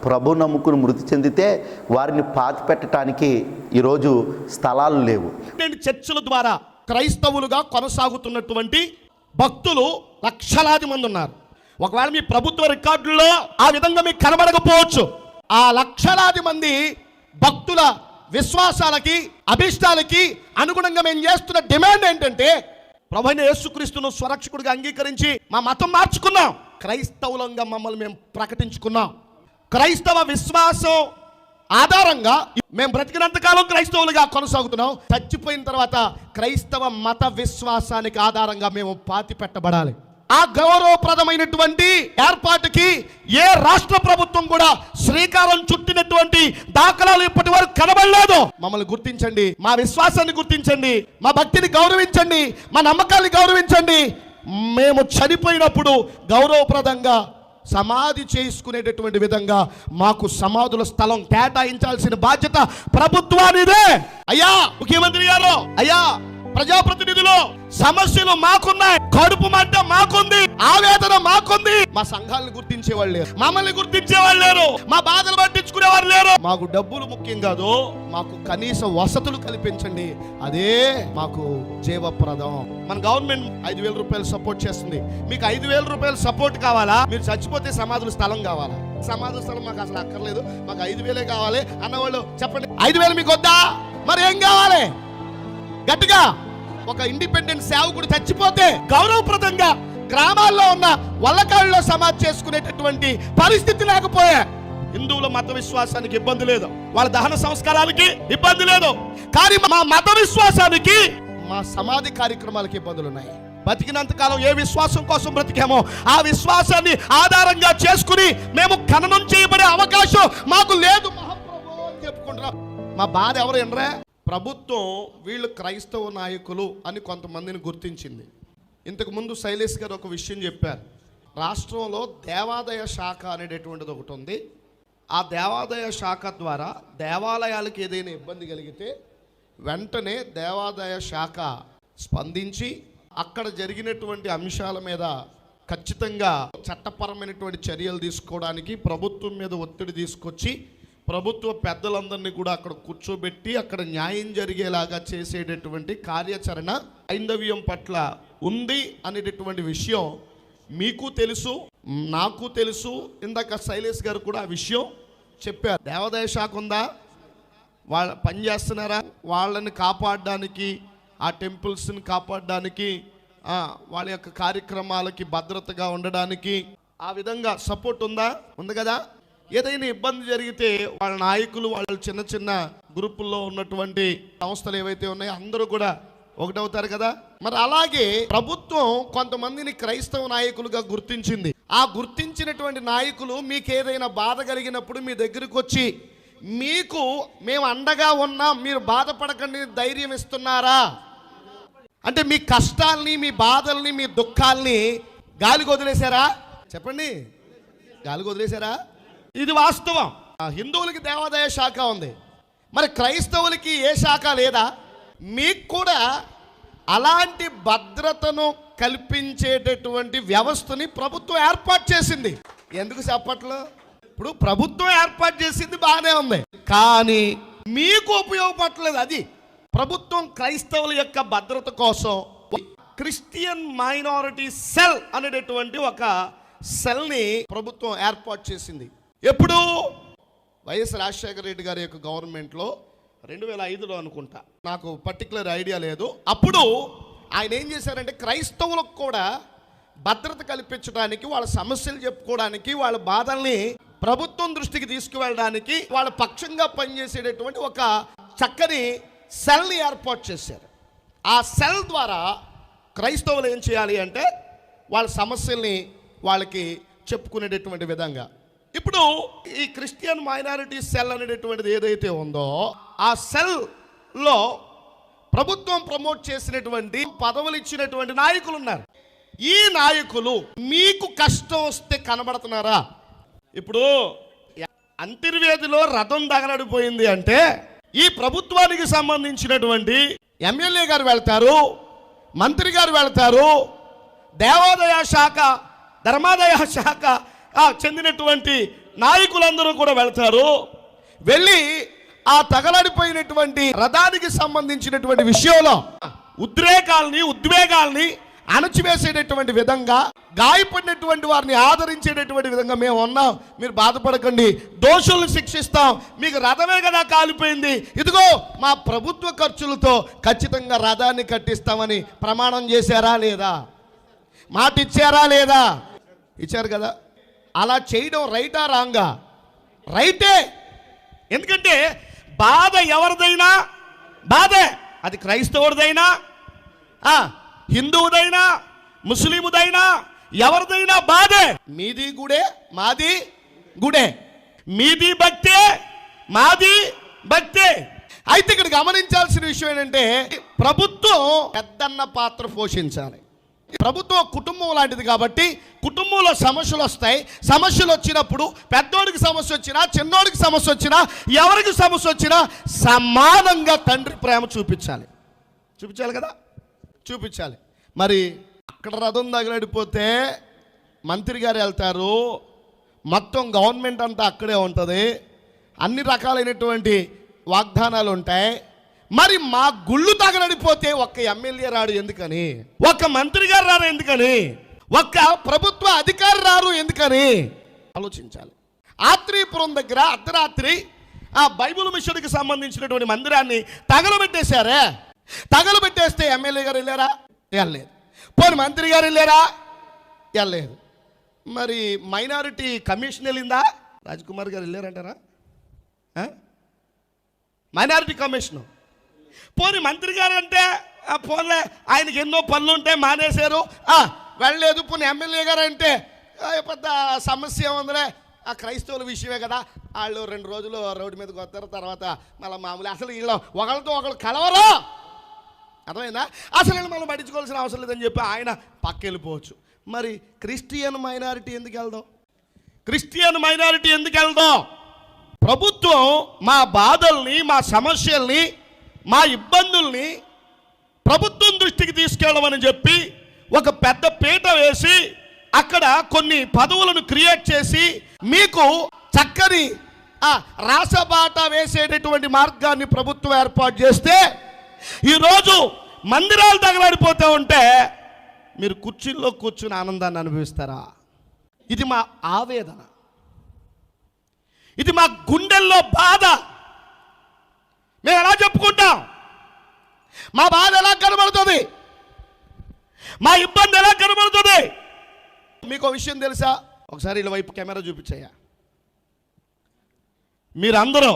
ప్రభు నమ్ముకుని మృతి చెందితే వారిని పాతిపెట్టడానికి ఈరోజు స్థలాలు లేవు. చర్చిల ద్వారా క్రైస్తవులుగా కొనసాగుతున్నటువంటి భక్తులు లక్షలాది మంది ఉన్నారు. ఒకవేళ మీ ప్రభుత్వ రికార్డుల్లో ఆ విధంగా మీకు కనబడకపోవచ్చు. ఆ లక్షలాది మంది భక్తుల విశ్వాసాలకి అభిష్టాలకి అనుగుణంగా మేము చేస్తున్న డిమాండ్ ఏంటంటే, ప్రభువైన యేసుక్రీస్తును స్వరక్షకుడిగా అంగీకరించి మా మతం మార్చుకున్నాం, క్రైస్తవులంగా మమ్మల్ని మేము ప్రకటించుకున్నాం. క్రైస్తవ విశ్వాసం ఆధారంగా మేము బ్రతికినంతకాలం క్రైస్తవులుగా కొనసాగుతున్నాం. చచ్చిపోయిన తర్వాత క్రైస్తవ మత విశ్వాసానికి ఆధారంగా మేము పాతి పెట్టబడాలి. ఆ గౌరవప్రదమైనటువంటి ఏర్పాటుకి ఏ రాష్ట్ర ప్రభుత్వం కూడా శ్రీకారం చుట్టినటువంటి దాఖలాలు ఇప్పటి వరకు కనబడలేదు. మమ్మల్ని గుర్తించండి, మా విశ్వాసాన్ని గుర్తించండి, మా భక్తిని గౌరవించండి, మా నమ్మకాన్ని గౌరవించండి. మేము చనిపోయినప్పుడు గౌరవప్రదంగా సమాధి చేసుకునేటటువంటి విధంగా మాకు సమాధుల స్థలం కేటాయించాల్సిన బాధ్యత ప్రభుత్వానిదే. అయ్యా ముఖ్యమంత్రి గారు, అయ్యా ప్రజాప్రతినిధులు, సమస్యలు మాకున్నాయి, కడుపు మంట మాకుంది, ఆవేదన మాకుంది. మా సంఘాలను గుర్తించేవాళ్ళు లేరు, మమ్మల్ని గుర్తించేవాళ్ళు లేరు, మా బాధలు పట్టించుకునేవారు లేరు. మాకు డబ్బులు ముఖ్యం కాదు, మాకు కనీస వసతులు కల్పించండి, అదే మాకు జీవప్రదం. మన గవర్నమెంట్ 5,000 రూపాయలు సపోర్ట్ చేస్తుంది. మీకు 5,000 రూపాయలు సపోర్ట్ కావాలా? మీరు చచ్చిపోతే సమాధుల స్థలం కావాలా? సమాధుల స్థలం మాకు అసలు అక్కర్లేదు, మాకు 5,000 కావాలి అన్నవాళ్ళు చెప్పండి. 5,000 మీకు వద్దా? మరి ఏం కావాలి? గట్టిగా ఒక ఇండిపెండెంట్ సేవకుడు చచ్చిపోతే గౌరవప్రదంగా గ్రామాల్లో ఉన్న వల్లకాళ్ళలో సమాధి చేసుకునేటటువంటి పరిస్థితి లేకపోయా. హిందువుల మత విశ్వాసానికి ఇబ్బంది లేదు, వాళ్ళ దహన సంస్కారాలకి ఇబ్బంది లేదు, కానీ మా మత విశ్వాసానికి, మా సమాధి కార్యక్రమాలకి ఇబ్బందులు ఉన్నాయి. బతికినంతకాలం ఏ విశ్వాసం కోసం బ్రతికామో ఆ విశ్వాసాన్ని ఆధారంగా చేసుకుని మేము ఖననం చేయబడే అవకాశం మాకు లేదు మహాప్రభు అని చెప్పుకుంటున్నాం. మా బాధ ఎవరు ఎనరా? ప్రభుత్వం వీళ్ళు క్రైస్తవ నాయకులు అని కొంతమందిని గుర్తించింది. ఇంతకుముందు శైలేష్ గారు ఒక విషయం చెప్పారు. రాష్ట్రంలో దేవాదాయ శాఖ అనేటటువంటిది ఒకటి ఉంది. ఆ దేవాదాయ శాఖ ద్వారా దేవాలయాలకు ఏదైనా ఇబ్బంది కలిగితే వెంటనే దేవాదాయ శాఖ స్పందించి అక్కడ జరిగినటువంటి అంశాల మీద ఖచ్చితంగా చట్టపరమైనటువంటి చర్యలు తీసుకోవడానికి ప్రభుత్వం మీద ఒత్తిడి తీసుకొచ్చి ప్రభుత్వ పెద్దలందరినీ కూడా అక్కడ కూర్చోబెట్టి అక్కడ న్యాయం జరిగేలాగా చేసేటటువంటి కార్యాచరణ హైందవ్యం పట్ల ఉంది అనేటటువంటి విషయం మీకు తెలుసు, నాకు తెలుసు. ఇందాక శైలేష్ గారు కూడా ఆ విషయం చెప్పారు. దేవాదాయ శాఖ ఉందా? వాళ్ళ పని చేస్తున్నారా? వాళ్ళని కాపాడడానికి, ఆ టెంపుల్స్ని కాపాడడానికి, వాళ్ళ యొక్క కార్యక్రమాలకి భద్రతగా ఉండడానికి ఆ విధంగా సపోర్ట్ ఉందా? ఉంది కదా. ఏదైనా ఇబ్బంది జరిగితే వాళ్ళ నాయకులు, వాళ్ళ చిన్న చిన్న గ్రూపుల్లో ఉన్నటువంటి సంస్థలు ఏవైతే ఉన్నాయో అందరూ కూడా ఒకటవుతారు కదా. మరి అలాగే ప్రభుత్వం కొంతమందిని క్రైస్తవ నాయకులుగా గుర్తించింది. ఆ గుర్తించినటువంటి నాయకులు మీకు ఏదైనా బాధ కలిగినప్పుడు మీ దగ్గరికి వచ్చి మీకు మేము అండగా ఉన్నాం, మీరు బాధపడకండి ధైర్యం ఇస్తున్నారా? అంటే మీ కష్టాల్ని, మీ బాధల్ని, మీ దుఃఖాల్ని గాలికి వదిలేశారా? చెప్పండి, గాలికి వదిలేశారా? ఇది వాస్తవం. హిందువులకి దేవాదాయ శాఖ ఉంది, మరి క్రైస్తవులకి ఏ శాఖ లేదా? మీకు కూడా అలాంటి భద్రతను కల్పించేటటువంటి వ్యవస్థని ప్రభుత్వం ఏర్పాటు చేసింది. ఎందుకు చెప్పట్లు? ఇప్పుడు ప్రభుత్వం ఏర్పాటు చేసింది బాగానే ఉంది, కానీ మీకు ఉపయోగపడలేదు. అది ప్రభుత్వం క్రైస్తవుల యొక్క భద్రత కోసం క్రిస్టియన్ మైనారిటీ సెల్ అనేటటువంటి ఒక సెల్ని ప్రభుత్వం ఏర్పాటు చేసింది. ఎప్పుడు? వైఎస్ రాజశేఖర రెడ్డి గారి యొక్క గవర్నమెంట్లో 2005లో అనుకుంటా, నాకు పర్టికులర్ ఐడియా లేదు. అప్పుడు ఆయన ఏం చేశారంటే క్రైస్తవులకు కూడా భద్రత కల్పించడానికి, వాళ్ళ సమస్యలు చెప్పుకోవడానికి, వాళ్ళ బాధల్ని ప్రభుత్వం దృష్టికి తీసుకువెళ్ళడానికి వాళ్ళ పక్షంగా పనిచేసేటటువంటి ఒక చక్కని సెల్ని ఏర్పాటు చేశారు. ఆ సెల్ ద్వారా క్రైస్తవులు ఏం చేయాలి అంటే వాళ్ళ సమస్యల్ని వాళ్ళకి చెప్పుకునేటటువంటి విధంగా. ఇప్పుడు ఈ క్రిస్టియన్ మైనారిటీ సెల్ అనేటటువంటిది ఏదైతే ఉందో ఆ సెల్లో ప్రభుత్వం ప్రమోట్ చేసినటువంటి పదవులు ఇచ్చినటువంటి నాయకులు ఉన్నారు. ఈ నాయకులు మీకు కష్టం వస్తే కనబడుతున్నారా? ఇప్పుడు అంతర్వేదిలో రథం దగలడిపోయింది అంటే ఈ ప్రభుత్వానికి సంబంధించినటువంటి ఎమ్మెల్యే గారు వెళ్తారు, మంత్రి గారు వెళ్తారు, దేవాదాయ శాఖ, ధర్మాదాయ శాఖ చెందినటువంటి నాయకులందరూ కూడా వెళ్తారు. వెళ్ళి ఆ తగలడిపోయినటువంటి రథానికి సంబంధించినటువంటి విషయంలో ఉద్వేగాల్ని అణచివేసేటటువంటి విధంగా, గాయపడినటువంటి వారిని ఆదరించేటటువంటి విధంగా మేము ఉన్నాం, మీరు బాధపడకండి, దోషులను శిక్షిస్తాం, మీకు రథమే కదా కాలిపోయింది, ఇదిగో మా ప్రభుత్వ ఖర్చులతో ఖచ్చితంగా రథాన్ని కట్టిస్తామని ప్రమాణం చేశారా లేదా? మాట ఇచ్చారా లేదా? ఇచ్చారు కదా. అలా చేయడం రైటా రాంగా? రైటే. ఎందుకంటే బాధ ఎవరిదైనా బాధే. అది క్రైస్తవుడిదైనా, హిందువుదైనా, ముస్లిముదైనా, ఎవరిదైనా బాధే. మీది గుడే, మాది గుడే, మీది భక్తే, మాది భక్తే. అయితే ఇక్కడ గమనించాల్సిన విషయం ఏంటంటే ప్రభుత్వం పెద్దన్న పాత్ర పోషించాలి. ప్రభుత్వం కుటుంబం లాంటిది కాబట్టి కుటుంబంలో సమస్యలు వస్తాయి. సమస్యలు వచ్చినప్పుడు పెద్దోడికి సమస్య వచ్చినా, చిన్నోడికి సమస్య వచ్చినా, ఎవరికి సమస్య వచ్చినా సమానంగా తండ్రి ప్రేమ చూపించాలి కదా, చూపించాలి. మరి అక్కడ రథం తగిలడిపోతే మంత్రి గారు వెళ్తారు, మొత్తం గవర్నమెంట్ అంతా అక్కడే ఉంటుంది, అన్ని రకాలైనటువంటి వాగ్దానాలు ఉంటాయి. మరి మా గుళ్ళు తగలడిపోతే ఒక్క ఎమ్మెల్యే రాడు ఎందుకని? ఒక్క మంత్రి గారు రారు ఎందుకని? ఒక్క ప్రభుత్వ అధికారి రారు ఎందుకని? ఆలోచించాలి. ఆత్రేయపురం దగ్గర అర్ధరాత్రి ఆ బైబిల్ మిషన్కి సంబంధించినటువంటి మందిరాన్ని తగలబెట్టేశారే. తగలబెట్టేస్తే ఎమ్మెల్యే గారు వెళ్ళారా? వెళ్ళలేదు. పోనీ మంత్రి గారు వెళ్ళారా? వెళ్ళలేదు. మరి మైనారిటీ కమిషన్ వెళ్ళిందా? రాజ్కుమార్ గారు వెళ్ళారంటారా? Minority commission. పోనీ మంత్రి గారు అంటే పోన్లే, ఆయనకి ఎన్నో పనులు ఉంటే మానేశారు, వెళ్ళలేదు. పోనీ ఎమ్మెల్యే గారు అంటే పెద్ద సమస్య ఉందిలే, ఆ క్రైస్తవుల విషయమే కదా, వాళ్ళు 2 రోజులు రోడ్డు మీదకి వస్తారు, తర్వాత మళ్ళీ మామూలు. అసలు వీళ్ళు ఒకరితో ఒకరు కలవరు, అర్థమైందా? అసలు వీళ్ళు మనం పట్టించుకోవాల్సిన అవసరం లేదని చెప్పి ఆయన పక్కెళ్ళిపోవచ్చు. మరి క్రిస్టియన్ మైనారిటీ ఎందుకు వెళ్దాం? క్రిస్టియన్ మైనారిటీ ఎందుకు వెళ్దాం? ప్రభుత్వం మా బాధల్ని, మా సమస్యల్ని, మా ఇబ్బందుల్ని ప్రభుత్వం దృష్టికి తీసుకెళ్ళమని చెప్పి ఒక పెద్ద పీట వేసి అక్కడ కొన్ని పదవులను క్రియేట్ చేసి మీకు చక్కని రాసబాట వేసేటటువంటి మార్గాన్ని ప్రభుత్వం ఏర్పాటు చేస్తే ఈరోజు మందిరాలు తగలడిపోతూ ఉంటే మీరు కుర్చీల్లో కూర్చుని ఆనందాన్ని అనుభవిస్తారా? ఇది మా ఆవేదన, ఇది మా గుండెల్లో బాధ. మేము ఎలా చెప్పుకుంటాం? మా బాధ ఎలా కనబడుతుంది? మా ఇబ్బంది ఎలా కనబడుతుంది? మీకు విషయం తెలుసా? ఒకసారి ఇలా వైపు కెమెరా చూపించాయా? మీరందరూ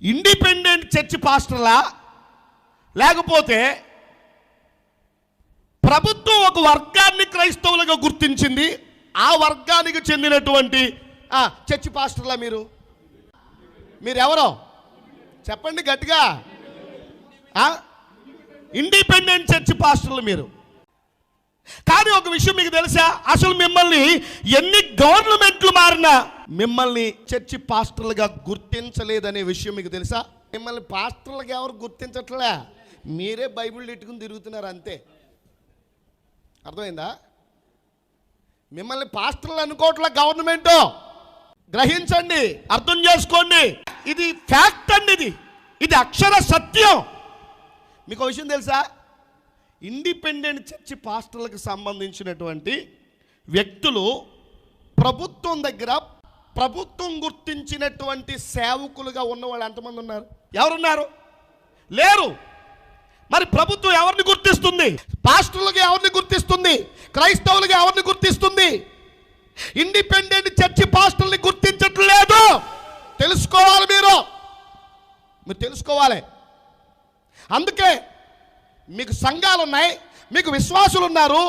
ఇండిపెండెంట్ చర్చ్ పాస్టర్లా, లేకపోతే ప్రభుత్వం ఒక వర్గాన్ని క్రైస్తవులుగా గుర్తించింది, ఆ వర్గానికి చెందినటువంటి చర్చ్ పాస్టర్లా? మీరెవరో చెప్పండి గట్టిగా. ఇండిపెండెంట్ చర్చ్ పాస్టర్లు మీరు. కానీ ఒక విషయం మీకు తెలుసా? అసలు మిమ్మల్ని ఎన్ని గవర్నమెంట్లు మారినా మిమ్మల్ని చర్చి పాస్టర్లుగా గుర్తించలేదనే విషయం మీకు తెలుసా? మిమ్మల్ని పాస్టర్లుగా ఎవరు గుర్తించట్లే, మీరే బైబిల్ ఎట్టుకుని తిరుగుతున్నారు అంతే. అర్థమైందా? మిమ్మల్ని పాస్టర్లు అనుకోవట్లే గవర్నమెంట్. గ్రహించండి, అర్థం చేసుకోండి. ఇది ఫ్యాక్ట్ అండి, ఇది అక్షర సత్యం. మీకు విషయం తెలుసా? ఇండిపెండెంట్ చర్చి పాస్టర్లకు సంబంధించినటువంటి వ్యక్తులు ప్రభుత్వం దగ్గర ప్రభుత్వం గుర్తించినటువంటి సేవకులుగా ఉన్నవాళ్ళు ఎంతమంది ఉన్నారు? ఎవరున్నారు? లేరు. మరి ప్రభుత్వం ఎవరిని గుర్తిస్తుంది? పాస్టర్లుగా ఎవరిని గుర్తిస్తుంది? క్రైస్తవులుగా ఎవరిని గుర్తిస్తుంది? ఇండిపెండెంట్ చర్చి పాస్టర్ని గుర్తించట్లేదు. తెలుసుకోవాలి, మీరు తెలుసుకోవాలి. అందుకే మీకు సంఘాలు ఉన్నాయి, మీకు విశ్వాసులు ఉన్నారు.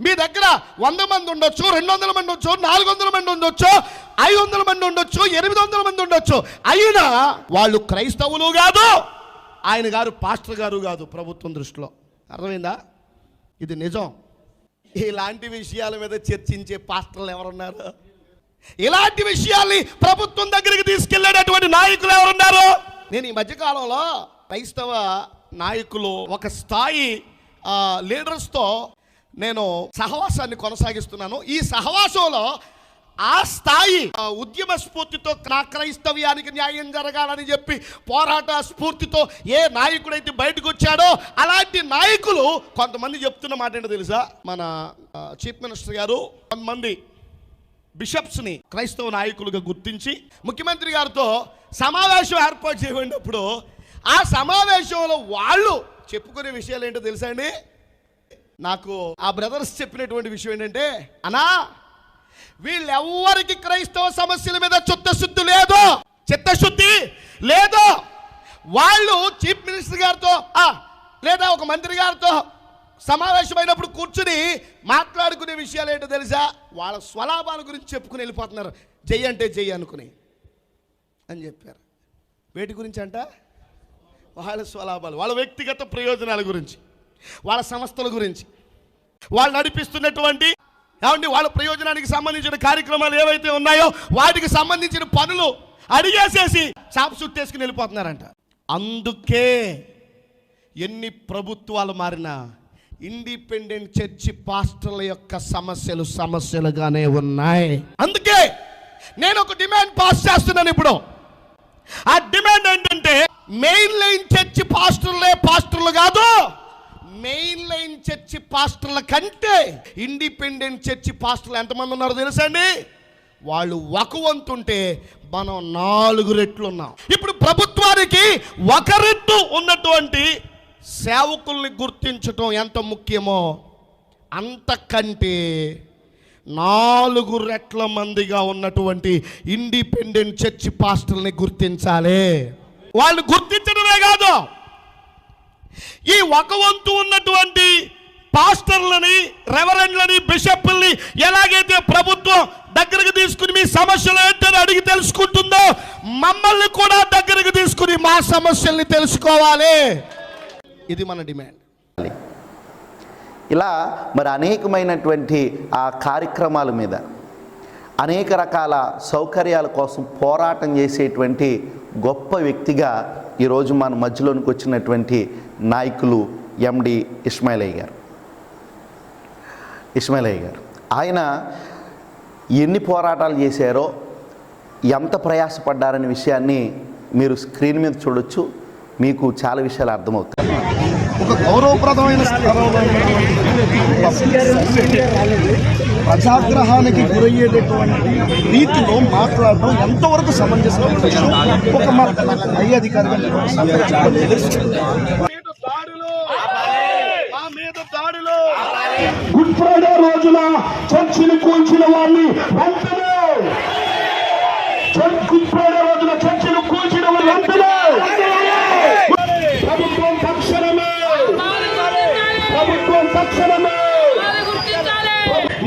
మీ దగ్గర 100 మంది ఉండొచ్చు, 200 మంది ఉండొచ్చు, 400 మంది ఉండొచ్చు, 500 మంది ఉండొచ్చు, 800 మంది ఉండొచ్చు. అయినా వాళ్ళు క్రైస్తవులు కాదు, ఆయన గారు పాస్టర్ గారు కాదు ప్రభుత్వం దృష్టిలో. అర్థమైందా? ఇది నిజం. ఇలాంటి విషయాల మీద చర్చించే పాస్టర్లు ఎవరున్నారు? ఇలాంటి విషయాల్ని ప్రభుత్వం దగ్గరికి తీసుకెళ్లేటటువంటి నాయకులు ఎవరున్నారు? నేను ఈ మధ్యకాలంలో క్రైస్తవ నాయకులు ఒక స్థాయి లీడర్స్తో నేను సహవాసాన్ని కొనసాగిస్తున్నాను. ఈ సహవాసంలో ఆ స్థాయి ఉద్యమ స్ఫూర్తితో నా క్రైస్తవ్యానికి న్యాయం జరగాలని చెప్పి పోరాట స్ఫూర్తితో ఏ నాయకుడైతే బయటకు వచ్చాడో అలాంటి నాయకులు కొంతమంది చెప్తున్న మాట ఏంటో తెలుసా? మన చీఫ్ మినిస్టర్ గారు కొంతమంది బిషప్స్ని క్రైస్తవ నాయకులుగా గుర్తించి ముఖ్యమంత్రి గారితో సమావేశం ఏర్పాటు చేయబడినప్పుడు ఆ సమావేశంలో వాళ్ళు చెప్పుకునే విషయాలు ఏంటో తెలుసా అండి? నాకు ఆ బ్రదర్స్ చెప్పినటువంటి విషయం ఏంటంటే, అన్నా వీళ్ళెవ్వరికి క్రైస్తవ సమస్యల మీద చిత్తశుద్ధి లేదు. వాళ్ళు చీఫ్ మినిస్టర్ గారితో లేదా ఒక మంత్రి గారితో సమావేశమైనప్పుడు కూర్చుని మాట్లాడుకునే విషయాలు ఏంటో తెలుసా? వాళ్ళ స్వలాభాల గురించి చెప్పుకుని వెళ్ళిపోతున్నారు. జై అంటే జై అనుకుని అని చెప్పారు. వేటి గురించి అంట? వాళ్ళ స్వలాభాలు, వాళ్ళ వ్యక్తిగత ప్రయోజనాల గురించి, వాళ్ళ సంస్థల గురించి, వాళ్ళు నడిపిస్తున్నటువంటి వాళ్ళ ప్రయోజనానికి సంబంధించిన కార్యక్రమాలు ఏవైతే ఉన్నాయో వాటికి సంబంధించిన పనులు అడిగేసేసి చాపు చుట్టేసుకుని వెళ్ళిపోతున్నారంట. అందుకే ఎన్ని ప్రభుత్వాలు మారినా ఇండిపెండెంట్ చర్చి పాస్టర్ల యొక్క సమస్యలుగానే ఉన్నాయి. అందుకే నేను ఒక డిమాండ్ పాస్ చేస్తున్నాను ఇప్పుడు. ఆ డిమాండ్ ఏంటంటే, మెయిన్ లైన్ చర్చి పాస్టర్లు కాదు, మెయిన్ లైన్ చర్చి పాస్టర్ల కంటే ఇండిపెండెంట్ చర్చి పాస్టర్లు ఎంతమంది ఉన్నారో తెలుసా అండి? వాళ్ళు ఒక వంతుంటే మనం 4 రెట్లు ఉన్నాం. ఇప్పుడు ప్రభుత్వానికి 1 రెట్టు ఉన్నటువంటి సేవకుల్ని గుర్తించటం ఎంత ముఖ్యమో అంతకంటే 4 రెట్ల మందిగా ఉన్నటువంటి ఇండిపెండెంట్ చర్చి పాస్టర్ని గుర్తించాలి. వాళ్ళు గుర్తించడమే కాదు, ఈ 1 వంతు ఉన్నటువంటి పాస్టర్లని, రెవరెండ్లని, బిషప్లని ఎలాగైతే ప్రభుత్వం దగ్గరకు తీసుకుని మీ సమస్యలు ఏంటని అడిగి తెలుసుకుంటుందో, మమ్మల్ని కూడా దగ్గరకు తీసుకుని మా సమస్యల్ని తెలుసుకోవాలి. ఇది మన డిమాండ్. ఇలా మరి అనేకమైనటువంటి ఆ కార్యక్రమాల మీద అనేక రకాల సౌకర్యాల కోసం పోరాటం చేసేటువంటి గొప్ప వ్యక్తిగా ఈరోజు మన మధ్యలోనికి వచ్చినటువంటి నాయకులు ఎండి ఇస్మాయిలయ్య గారు. ఆయన ఎన్ని పోరాటాలు చేశారో, ఎంత ప్రయాసపడ్డారనే విషయాన్ని మీరు స్క్రీన్ మీద చూడొచ్చు. మీకు చాలా విషయాలు అర్థమవుతాయి. ఒక గౌరవప్రదమైన ప్రజాగ్రహానికి గురయ్యేటటువంటి రీతిలో మాట్లాడడం ఎంతవరకు సమంజసం? ఒక పై అధికారిగా గుడ్ ఫ్రైడే రోజున చర్చిని కూల్చిన వాళ్ళని వెంటనే, గుడ్ ఫ్రైడే రోజున చర్చిని కూల్చిన వాళ్ళు వెంటనే ప్రభుత్వం తక్షణమే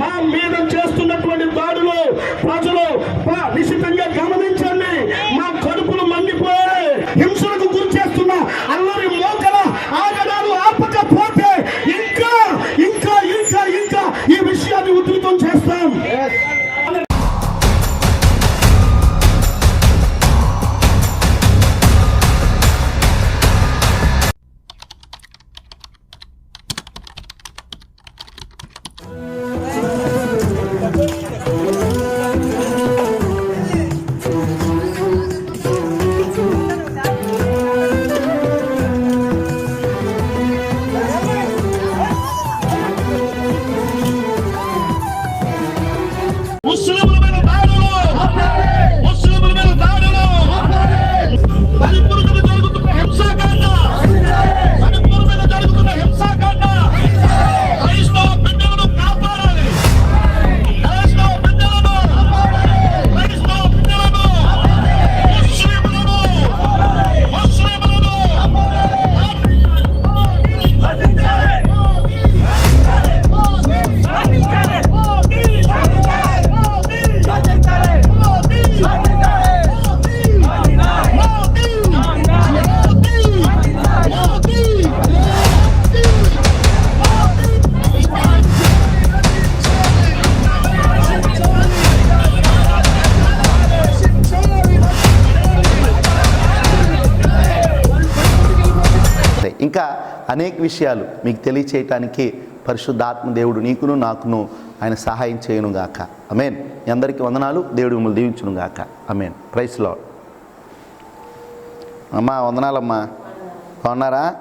మా మీద చేస్తున్నటువంటి దాడులు ప్రజలు నిశ్చితంగా గమనించండి. మా కడుపులు మండిపోయి హింసలకు గురి చేస్తున్న అల్లరి మోకల ఆగడాలు ఆపకపోతే ఇంకా ఇంకా ఇంకా ఇంకా ఈ విషయాన్ని ఉధృతం చేస్తాం. అనేక విషయాలు మీకు తెలియచేయటానికి పరిశుద్ధాత్మ దేవుడు నీకును నాకును ఆయన సహాయం చేయనుగాక. ఆమేన్. మీ అందరికీ వందనాలు. దేవుడు మిమ్మల్ని దీవించునుగాక. ఆమేన్. Praise Lord. అమ్మా వందనాలమ్మా, బాగున్నారా?